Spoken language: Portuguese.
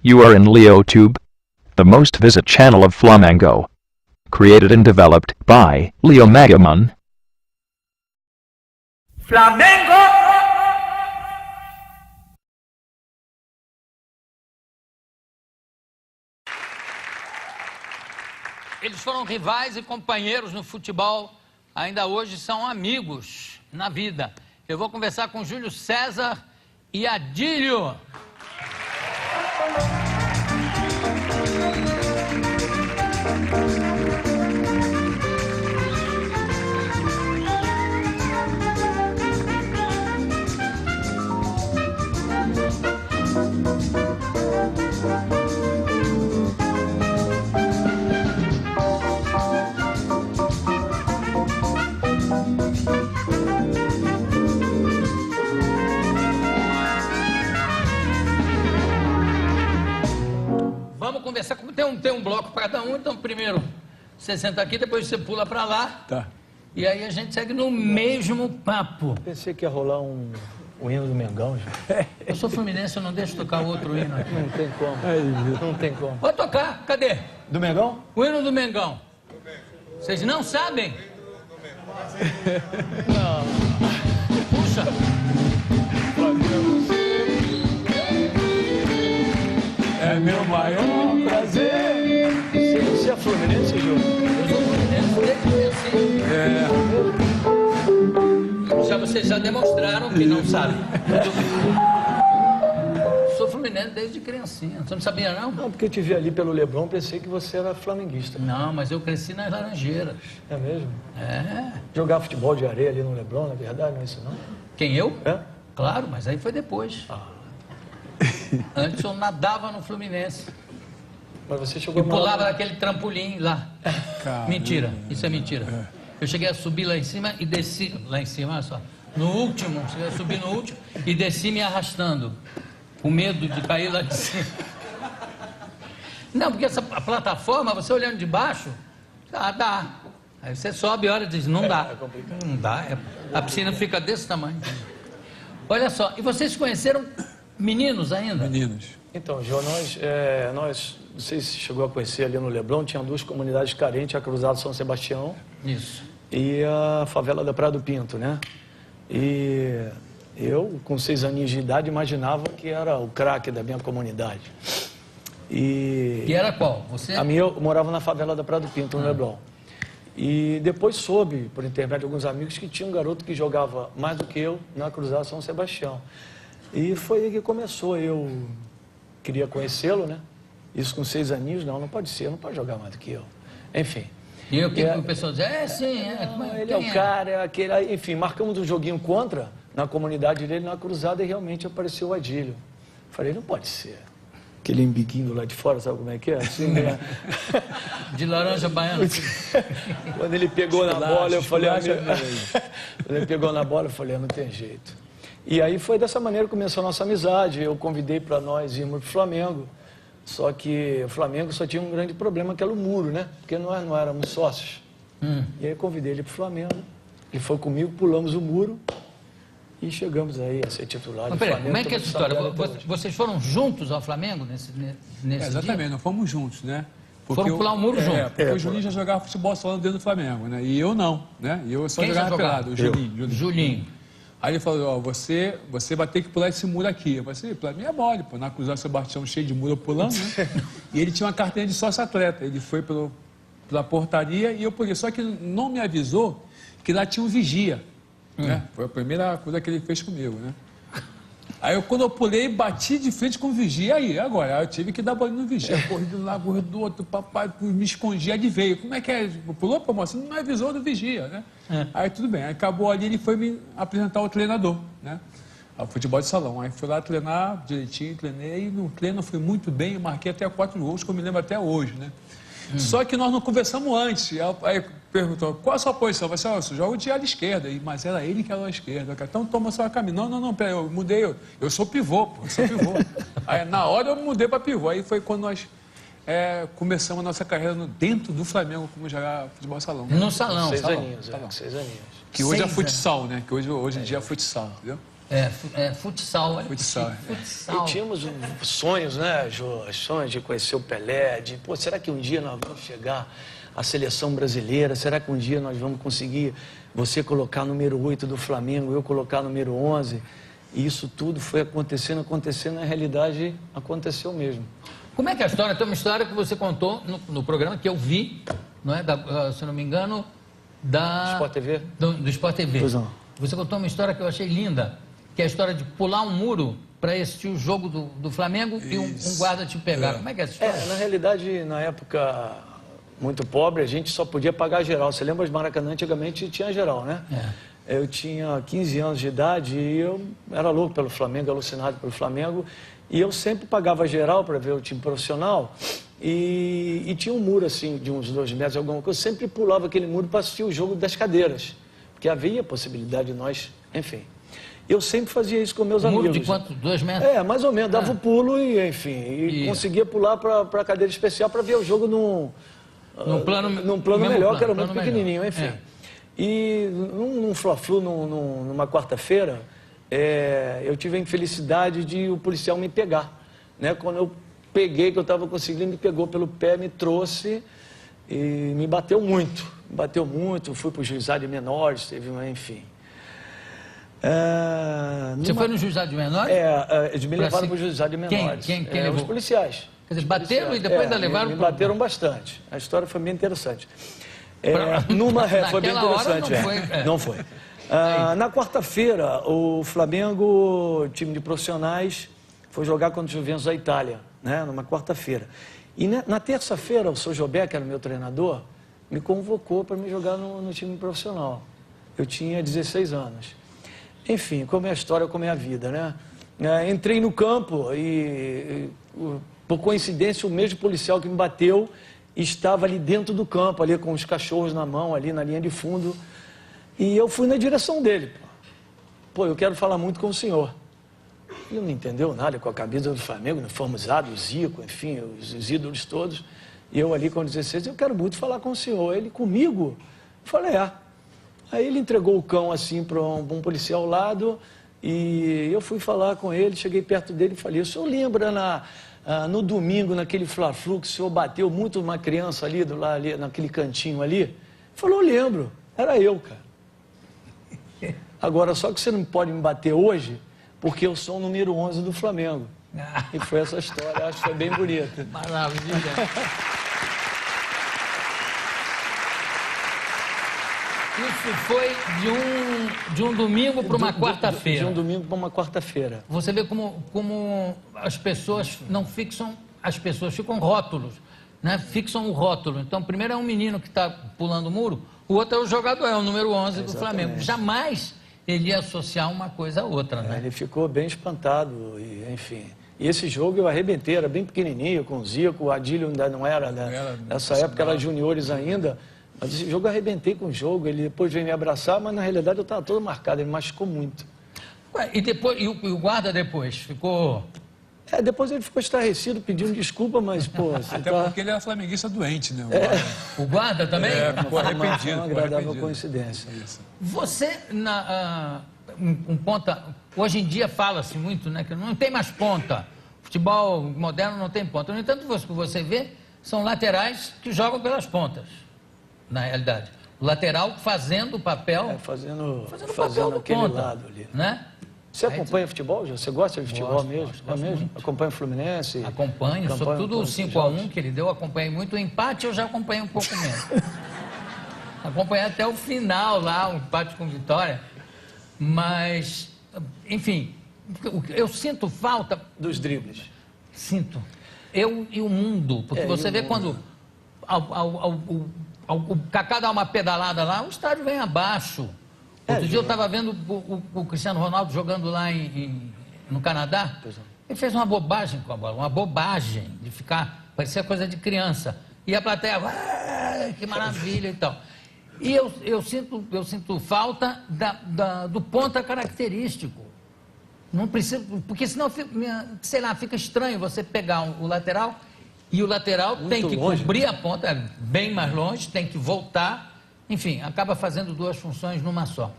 You are in LeoTube, the most visit channel of Flamengo. Created and developed by Leo Magaman. Flamengo! Eles foram rivais e companheiros no futebol, ainda hoje são amigos na vida. Eu vou conversar com Júlio César e Adílio. Vamos conversar, como tem um bloco para cada um, então primeiro você senta aqui, depois você pula para lá. Tá. E aí a gente segue no mesmo papo. Pensei que ia rolar o hino do Mengão, já. Eu sou fluminense, eu não deixo tocar outro hino aqui. Não tem como. Não tem como. Pode tocar, cadê? Do Mengão? O hino do Mengão. Vocês não sabem? Não. Puxa. É meu maior prazer. Você é fluminense, Júlio? Eu sou fluminense desde criança. Já vocês já demonstraram que não sabem. Sou fluminense desde criancinha. Você não sabia, não? Não, porque eu te vi ali pelo Leblon, pensei que você era flamenguista. Não, mas eu cresci nas Laranjeiras. É mesmo? É. Jogar futebol de areia ali no Leblon, na verdade, não é isso não? Quem, eu? É? Claro, mas aí foi depois. Antes eu nadava no Fluminense. Mas você chegou E a pulava naquele trampolim lá. Caramba. Mentira, isso é mentira. Eu cheguei a subir lá em cima e desci, lá em cima, olha só. No último, cheguei a subir no último e desci me arrastando. Com medo de cair lá de cima. Não, porque a plataforma, você olhando de baixo, dá. Aí você sobe e olha e diz, não dá. Não dá, a piscina fica desse tamanho. Olha só, e vocês se conheceram meninos ainda? Meninos. Então, João, nós, não sei se chegou a conhecer ali no Leblon, tinha duas comunidades carentes, a Cruzado São Sebastião Isso. e a favela da Praia do Pinto, né? E eu, com 6 aninhos de idade, imaginava que era o craque da minha comunidade. E era qual? Você? A minha, eu morava na favela da Praia do Pinto, no Leblon. E depois soube, por intermédio de alguns amigos, que tinha um garoto que jogava mais do que eu na Cruzado São Sebastião. E foi aí que começou. Eu queria conhecê-lo, né? Isso com 6 aninhos, não pode ser, não pode jogar mais do que eu. Enfim. E o que o pessoal diz? Sim, ele é o cara, é aquele... Enfim, marcamos um joguinho contra na comunidade dele, na Cruzada, e realmente apareceu o Adílio. Falei, não pode ser. Aquele embiguinho lá de fora, sabe como é que é? Assim, né? De laranja baiana. Quando ele pegou na bola, eu falei... Quando ele pegou na bola, eu falei, não tem jeito. E aí foi dessa maneira que começou a nossa amizade. Eu convidei para nós irmos para o Flamengo. Só que o Flamengo só tinha um grande problema, que era o muro, né? Porque nós não éramos sócios. E aí eu convidei ele para o Flamengo. Ele foi comigo, pulamos o muro e chegamos aí a ser titular do Flamengo. Como é que é essa história? Vocês foram juntos ao Flamengo nesse Exatamente, dia? nós fomos juntos, né? Foram pular o muro juntos. Porque o Julinho já jogava futebol só dentro do Flamengo, né? E eu não, né? E eu só Quem jogava já jogava? pelado, o Julinho. Julinho. Aí ele falou, ó, você vai ter que pular esse muro aqui. Eu falei, pra mim é mole, pô, na Cruzada Sebastião cheio de muro eu pulando, né? E ele tinha uma carteirinha de sócio-atleta. Ele foi pela portaria e eu pulei. Só que não me avisou que lá tinha um vigia, né? Foi a primeira coisa que ele fez comigo, né? Aí quando eu pulei, bati de frente com o vigia. Aí eu tive que dar bolinha no vigia. Corri de um lado, corri do outro, papai me escondia, ele veio. Como é que é? Pulou, pô, moça? Não avisou do vigia, né? Aí tudo bem. Aí acabou ali, ele foi me apresentar ao treinador, né? Ao futebol de salão. Aí fui lá treinar direitinho, treinei. No treino fui muito bem, eu marquei até 4 gols, que eu me lembro até hoje, né? Só que nós não conversamos antes. Aí perguntou, qual a sua posição? Eu falei assim, eu jogo de ala esquerda. Mas era ele que era a esquerda. Então toma só a caminho. Não, peraí, eu mudei. Eu sou pivô, pô, eu sou pivô. Aí na hora eu mudei para pivô. Aí foi quando nós começamos a nossa carreira dentro do Flamengo, como jogar futebol salão. No salão. 6 salão. aninhos, Salão. 6 aninhos. Que hoje é 6 futsal, né? Que hoje em dia é futsal, entendeu? Futsal. Olha, Futsal, futsal. E tínhamos sonhos, né, Jô? Sonhos de conhecer o Pelé, de, pô, será que um dia nós vamos chegar à seleção brasileira? Será que um dia nós vamos conseguir você colocar número 8 do Flamengo, eu colocar número 11? E isso tudo foi acontecendo, na realidade aconteceu mesmo. Como é que é a história? Tem uma história que você contou no programa que eu vi, não é? Se não me engano, da... Sport TV? Do Sport TV. Pois não. Você contou uma história que eu achei linda, que é a história de pular um muro para assistir o jogo do Flamengo e um guarda te pegar. Como é que é essa história? Na realidade, na época muito pobre, a gente só podia pagar geral. Você lembra de Maracanã? Antigamente tinha geral, né? Eu tinha 15 anos de idade e eu era louco pelo Flamengo, alucinado pelo Flamengo. E eu sempre pagava geral para ver o time profissional. E tinha um muro assim, de uns 2 metros, alguma coisa. Eu sempre pulava aquele muro para assistir o jogo das cadeiras. Porque havia possibilidade de nós, enfim. Eu sempre fazia isso com meus amigos. Muro de quanto? 2 metros? Mais ou menos. Dava o pulo e, enfim, e conseguia pular para a cadeira especial para ver o jogo num plano melhor, que era muito pequenininho, enfim. E num Fla-Flu, numa quarta-feira, eu tive a infelicidade de o policial me pegar. Né? Quando eu peguei, que eu estava conseguindo, ele me pegou pelo pé, me trouxe e me bateu muito. Fui para o juizado de menores, teve uma, enfim. Você foi no juizado de menores? Eles me levaram para o juizado de menores. Quem levou? Os policiais. Quer dizer, bateram e depois ainda levaram? Me bateram bastante. A história foi bem interessante. Foi bem interessante. Não foi. Na quarta-feira, o Flamengo, time de profissionais, foi jogar contra o Juventus da Itália, né? Numa quarta-feira. E na terça-feira, o Sr. Jobé, que era o meu treinador, me convocou para me jogar no time profissional. Eu tinha 16 anos. Enfim, como é a história, como é a vida, né? Entrei no campo e por coincidência, o mesmo policial que me bateu estava ali dentro do campo, ali com os cachorros na mão, ali na linha de fundo. E eu fui na direção dele. Pô, eu quero falar muito com o senhor. Ele não entendeu nada com a camisa do Flamengo, uniformizado, o Zico, enfim, os ídolos todos. E eu ali com 16, eu quero muito falar com o senhor. Ele comigo? Eu falei, Aí ele entregou o cão assim para um policial ao lado e eu fui falar com ele, cheguei perto dele e falei, o senhor lembra no domingo, naquele Fla-Flu, que o senhor bateu muito uma criança ali naquele cantinho ali? Ele falou, eu lembro, era eu, cara. Agora, só que você não pode me bater hoje, porque eu sou o número 11 do Flamengo. E foi essa história, acho que foi bem bonita. Maravilha. Isso foi de um domingo para uma quarta-feira. De um domingo para uma quarta-feira. Você vê como as pessoas não fixam, as pessoas ficam rótulos, né? Fixam o rótulo. Então, primeiro é um menino que está pulando o muro, o outro é o jogador, é o número 11 do Flamengo. Jamais ele ia associar uma coisa a outra, né? Ele ficou bem espantado, e, enfim. E esse jogo eu arrebentei, era bem pequenininho, com o Zico, o Adílio ainda não era, né? Nessa época era juniores ainda. Mas esse jogo eu arrebentei com o jogo, ele depois veio me abraçar, mas na realidade eu estava todo marcado, ele machucou muito. Ué, e o guarda depois ficou... Depois ele ficou estarrecido, pedindo desculpa, mas, pô... Até porque ele era flamenguista doente, né? O guarda também? Ficou arrependido. Uma agradável coincidência. Isso. Você, ponta... Hoje em dia fala-se muito, né? Que não tem mais ponta. Futebol moderno não tem ponta. No entanto, o que você vê são laterais que jogam pelas pontas. Na realidade, o lateral fazendo o papel... Fazendo do aquele ponta, lado ali. Né? Você acompanha futebol, Jô? Você gosta de futebol mesmo? Gosto mesmo? Acompanha o Fluminense? Acompanho, sobretudo o 5-1 que ele deu, acompanhei muito. O empate eu já acompanhei um pouco menos. Acompanhei até o final lá, um empate com vitória. Mas, enfim, eu sinto falta... Dos dribles. Sinto. Eu e o mundo, porque você vê quando... O Kaká dá uma pedalada lá, o estádio vem abaixo. Outro dia eu estava vendo o Cristiano Ronaldo jogando lá no Canadá. Ele fez uma bobagem com a bola, uma bobagem de ficar, parecia coisa de criança. E a plateia, que maravilha e tal. E eu sinto falta do ponta característico. Não precisa, porque senão, sei lá, fica estranho você pegar o lateral... E o lateral muito tem que longe, cobrir a ponta, bem mais longe, tem que voltar. Enfim, acaba fazendo 2 funções numa só.